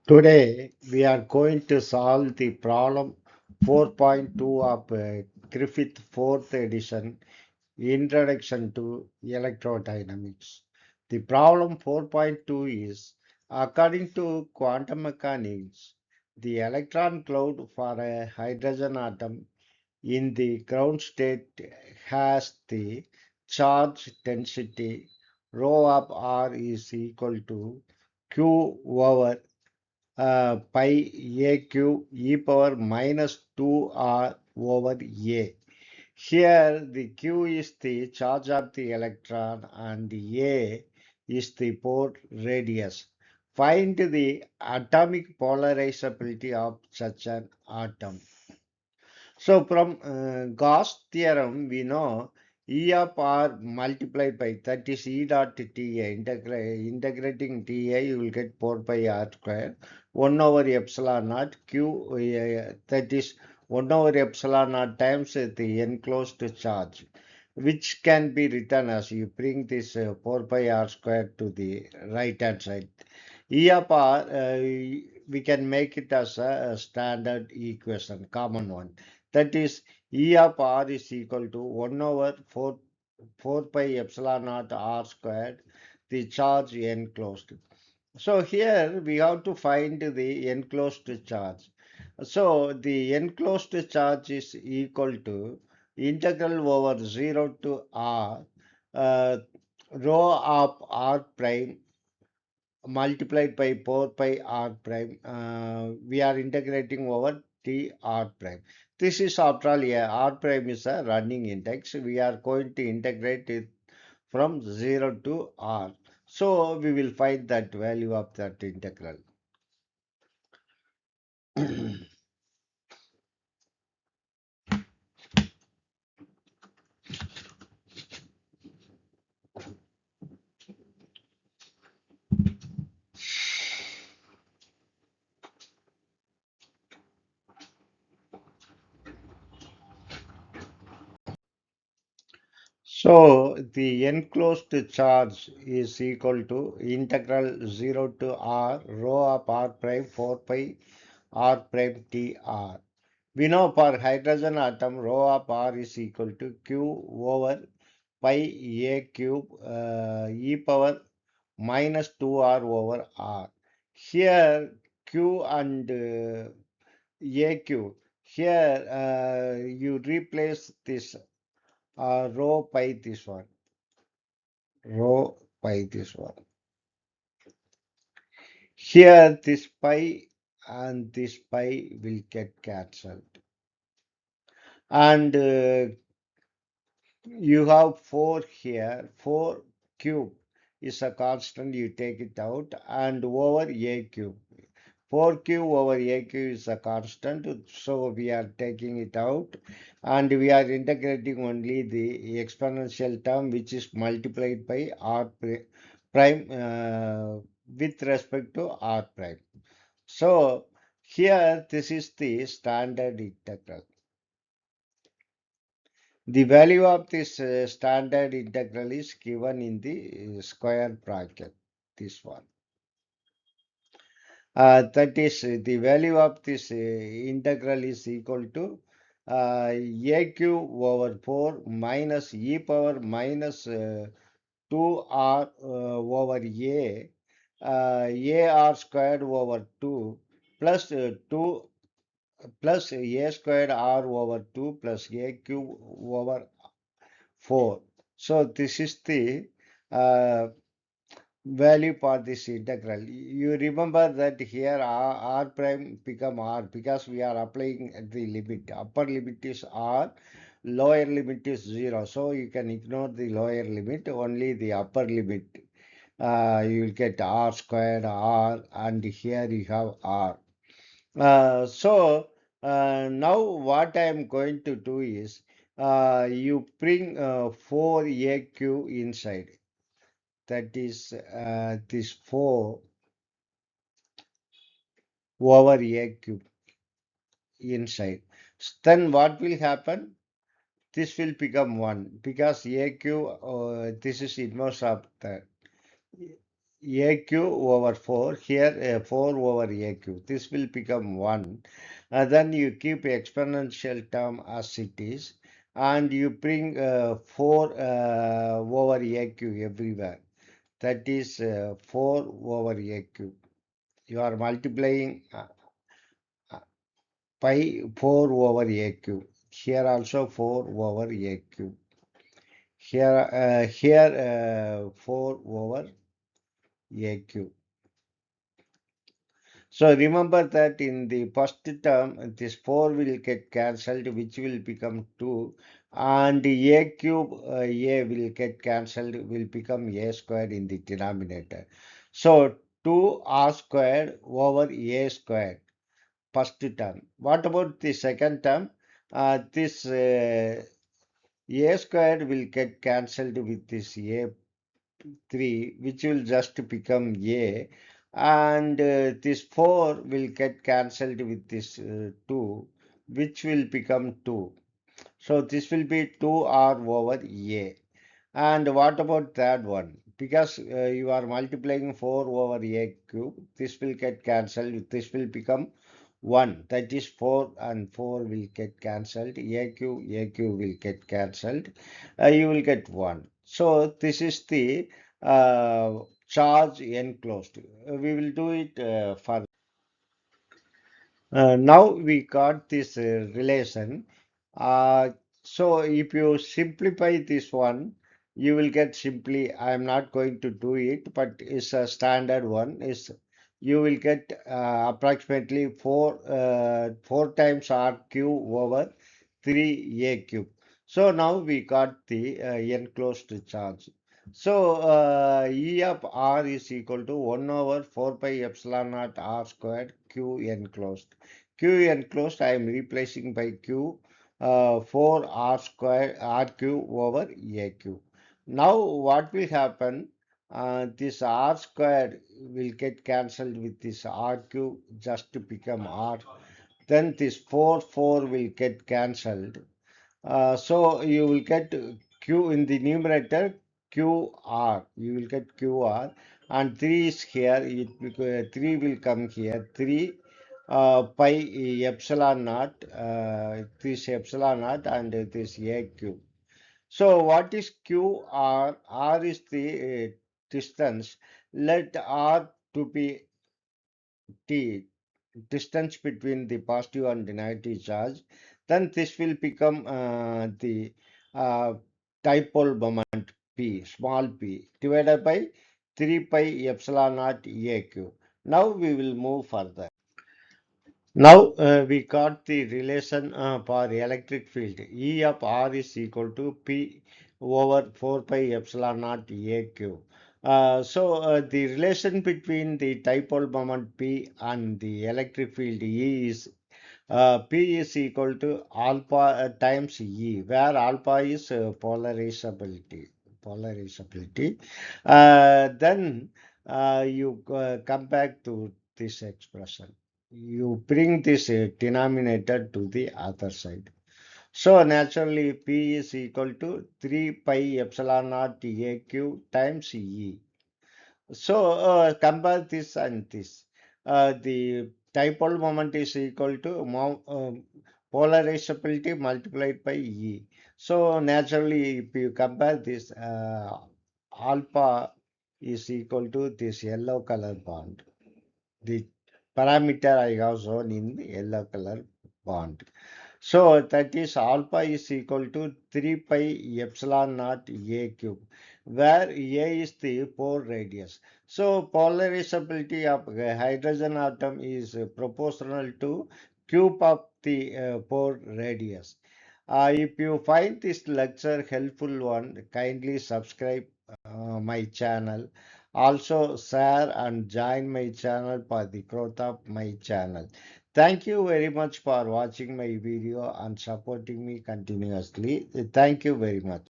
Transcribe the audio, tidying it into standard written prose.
Today, we are going to solve the problem 4.2 of Griffith 4th edition, Introduction to Electrodynamics. The problem 4.2 is, according to quantum mechanics, the electron cloud for a hydrogen atom in the ground state has the charge density rho of r is equal to q over pi a cube e power minus 2r over a. Here the q is the charge of the electron and a is the pore radius. Find the atomic polarizability of such an atom. So from Gauss theorem, we know E of R multiplied by that is E dot TA. Integrating TA, you will get 4 pi R square. 1 over epsilon naught Q, that is 1 over epsilon naught times the enclosed charge, which can be written as you bring this 4 pi R square to the right hand side. E of R, we can make it as a standard equation, common one. That is, E of R is equal to 1 over 4 pi epsilon naught R squared, the charge enclosed. So here we have to find the enclosed charge. So the enclosed charge is equal to integral over 0 to R uh, rho of R prime multiplied by 4 pi r prime. We are integrating over t r prime. This is after all, yeah, r prime is a running index. We are going to integrate it from 0 to r. So we will find that value of that integral. So the enclosed charge is equal to integral 0 to r rho of r prime 4 pi r prime t r. We know for hydrogen atom rho of r is equal to q over pi a cube e power minus 2r over r. Here q and a cube. Here you replace this rho pi this one. Rho pi this one. Here this pi and this pi will get cancelled. And you have 4 here, 4 cube is a constant, you take it out, and over a cube. 4 cube over a cube is a constant, so we are taking it out, and we are integrating only the exponential term, which is multiplied by r prime with respect to r prime. So here this is the standard integral. The value of this standard integral is given in the square bracket, this one. That is, the value of this integral is equal to a cube over 4 minus e power minus 2r over ar squared over 2 plus 2 plus a squared r over 2 plus a cube over 4. So this is the uh, value for this integral. You remember that here r prime become r because we are applying the limit. Upper limit is r, lower limit is 0. So you can ignore the lower limit, only the upper limit. You will get r squared r, and here you have r. Now what I am going to do is you bring 4aq inside. That is this 4 over a cube inside. Then what will happen? This will become 1 because a cube, this is inverse of that. AQ over 4, here 4 over AQ. This will become 1. Then you keep exponential term as it is, and you bring 4 over AQ everywhere. That is 4 over AQ. You are multiplying pi 4 over AQ. Here also 4 over AQ. Here 4 over AQ. So remember that in the first term, this 4 will get cancelled, which will become 2, and a cube a will get cancelled, will become a squared in the denominator. So 2r squared over a squared, first term. What about the second term? This a squared will get cancelled with this a 3, which will just become a, and this 4 will get cancelled with this 2, which will become 2. So this will be 2r over a. And what about that one? Because you are multiplying 4 over a cube, this will get cancelled. This will become 1. That is 4 and 4 will get cancelled. A cube will get cancelled. You will get 1. So this is the charge enclosed. We will do it further. Now we got this relation. Uh, so if you simplify this one, you will get simply, I am not going to do it, but it's a standard one, is you will get approximately 4 times R cube over 3A cube. So now we got the enclosed charge. So E of R is equal to 1 over 4 pi epsilon naught R squared Q enclosed. Q enclosed I am replacing by Q 4 R square RQ over AQ. Now what will happen? This R squared will get cancelled with this RQ just to become R. Then this 4 will get cancelled. So you will get Q in the numerator QR. You will get QR, and 3 is here. 3 will come here. 3 pi epsilon naught. This epsilon naught and this AQ. So what is QR? R is the distance. Let R to be T, distance between the positive and the negative charge, then this will become the uh, dipole moment P, small p, divided by 3 pi epsilon naught EAQ. Now we will move further. Now we got the relation for electric field. E of R is equal to P over 4 pi epsilon naught AQ. So the relation between the dipole moment P and the electric field E is P is equal to alpha times E, where alpha is polarizability. Polarizability. Then you come back to this expression. You bring this denominator to the other side. So naturally, P is equal to 3 pi epsilon naught AQ times E. So compare this and this. The dipole moment is equal to polarizability multiplied by E. So naturally, if you compare this, alpha is equal to this yellow color bond. The parameter I have shown in the yellow color bond. So that is alpha is equal to 3 pi epsilon naught A cube, where A is the pore radius. So polarizability of a hydrogen atom is proportional to cube of the pore radius. If you find this lecture helpful one, kindly subscribe my channel. Also share and join my channel for the growth of my channel. Thank you very much for watching my video and supporting me continuously. Thank you very much.